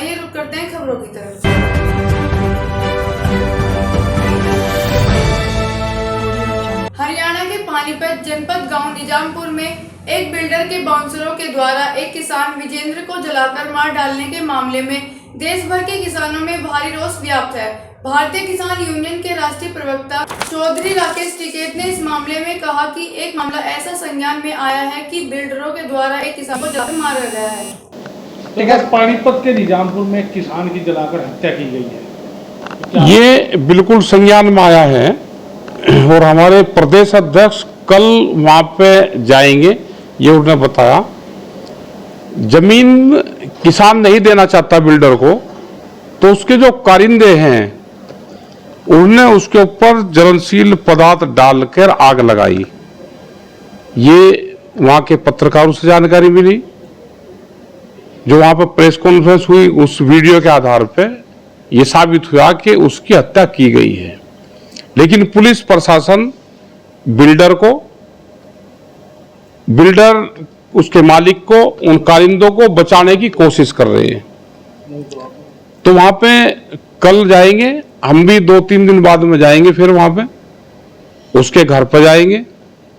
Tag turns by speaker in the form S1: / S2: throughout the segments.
S1: आइए रुक करते हैं खबरों की तरफ। हरियाणा के पानीपत जनपद गांव निजामपुर में एक बिल्डर के बाउंसरों के द्वारा एक किसान विजेंद्र को जलाकर मार डालने के मामले में देश भर के किसानों में भारी रोष व्याप्त है। भारतीय किसान यूनियन के राष्ट्रीय प्रवक्ता चौधरी राकेश टिकैत ने इस मामले में कहा कि एक मामला ऐसा संज्ञान में आया है कि बिल्डरों के द्वारा एक किसान को जलाकर मारा गया है।
S2: तो पानीपत के निजामपुर में एक किसान की जलाकर हत्या की गई है,
S3: ये बिल्कुल संज्ञान में आया है और हमारे प्रदेश अध्यक्ष कल वहां पे जाएंगे, ये उन्होंने बताया। जमीन किसान नहीं देना चाहता बिल्डर को, तो उसके जो कारिंदे हैं उन्होंने उसके ऊपर ज्वलनशील पदार्थ डालकर आग लगाई। ये वहां के पत्रकारों से जानकारी मिली। जो वहां पर प्रेस कॉन्फ्रेंस हुई, उस वीडियो के आधार पर यह साबित हुआ कि उसकी हत्या की गई है। लेकिन पुलिस प्रशासन बिल्डर उसके मालिक को, उन कारिंदों को बचाने की कोशिश कर रहे हैं। तो वहां पे कल जाएंगे, हम भी 2-3 दिन बाद में जाएंगे, फिर वहां पे उसके घर पर जाएंगे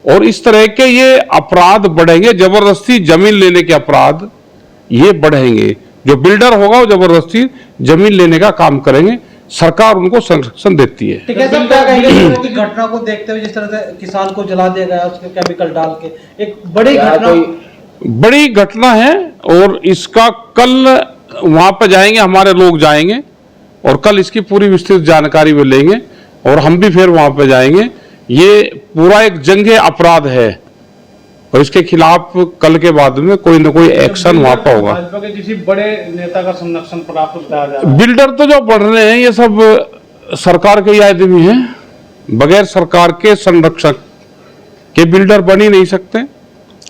S3: और इस तरह के ये अपराध बढ़ेंगे। जबरदस्ती जमीन लेने के अपराध ये बढ़ेंगे। जो बिल्डर होगा वो जबरदस्ती जमीन लेने का काम करेंगे। सरकार उनको संरक्षण देती है।
S4: ठीक है सर, क्या कहेंगे की घटना को देखते हुए जिस तरह से किसान को जला दिया गया, उसके केमिकल डाल के, एक बड़ी घटना है और इसका कल वहां पर जाएंगे, हमारे लोग जाएंगे और कल इसकी पूरी विस्तृत जानकारी भी लेंगे और हम भी फिर वहां पर जाएंगे। ये पूरा एक जंगे अपराध है और इसके खिलाफ कल के बाद में कोई न कोई एक्शन वहां पर होगा।
S2: भाजपा के किसी बड़े नेता का संरक्षण प्राप्त किया जा रहा है।
S3: बिल्डर तो जो बढ़ रहे हैं ये सब सरकार के आदमी हैं। बगैर सरकार के संरक्षक के बिल्डर बन ही नहीं सकते।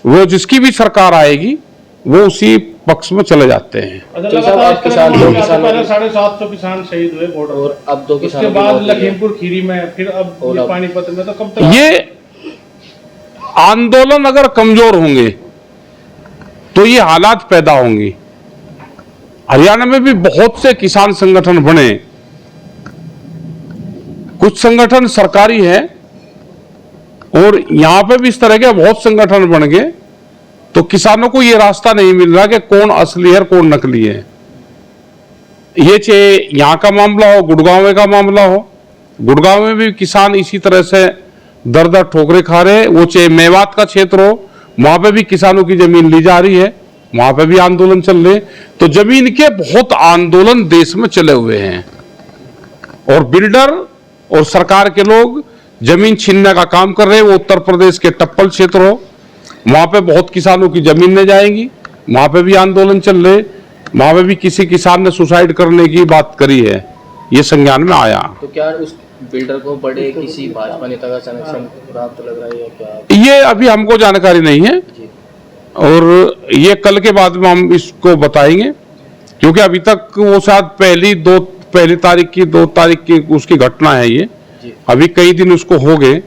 S3: वो जिसकी भी सरकार आएगी वो उसी पक्ष में चले जाते हैं।
S2: पहले 750 किसान शहीद हुए बॉर्डर और अब 2 किसान, उसके बाद लखीमपुर खीरी में, फिर अब पानीपत में, तो कब तक
S3: ये आंदोलन अगर कमजोर होंगे तो ये हालात पैदा होंगी। हरियाणा में भी बहुत से किसान संगठन बने, कुछ संगठन सरकारी है और यहां पे भी इस तरह के बहुत संगठन बन गए, तो किसानों को ये रास्ता नहीं मिल रहा कि कौन असली है कौन नकली है। ये चाहे यहां का मामला हो, गुड़गांव का मामला हो, गुड़गांव में भी किसान इसी तरह से दर ठोकरे खा रहे। वो चाहे मेवात का क्षेत्र हो, वहां पे भी किसानों की जमीन ली जा रही है, वहां पे भी आंदोलन चल रहे। तो जमीन के बहुत आंदोलन देश में चले हुए हैं और बिल्डर और सरकार के लोग जमीन छीनने का काम कर रहे हैं। वो उत्तर प्रदेश के टप्पल क्षेत्र हो, वहां पे बहुत किसानों की जमीनें जाएंगी, वहां पे भी आंदोलन चल रहे। वहां पे भी किसी किसान ने सुसाइड करने की बात करी है, ये संज्ञान में आया।
S5: तो क्या उस बिल्डर को बड़े किसी भाजपा नेता का संरक्षण प्राप्त लग रहा है या क्या?
S3: ये अभी हमको जानकारी नहीं है और ये कल के बाद में हम इसको बताएंगे, क्योंकि अभी तक वो शायद पहली तारीख की 2 तारीख की उसकी घटना है। ये अभी कई दिन उसको हो गए।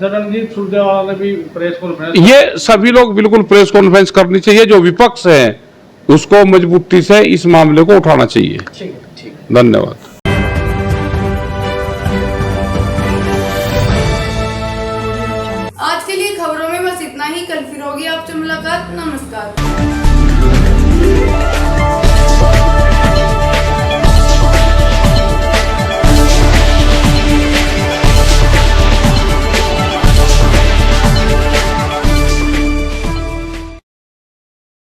S2: रणजीत सुरजेवाला ने भी प्रेस कॉन्फ्रेंस,
S3: ये सभी लोग बिल्कुल प्रेस कॉन्फ्रेंस करनी चाहिए। जो विपक्ष है उसको मजबूती से इस मामले को उठाना चाहिए। धन्यवाद।
S1: आज के लिए खबरों में बस इतना ही। कल फिर होगी आपसे मुलाकात। नमस्कार।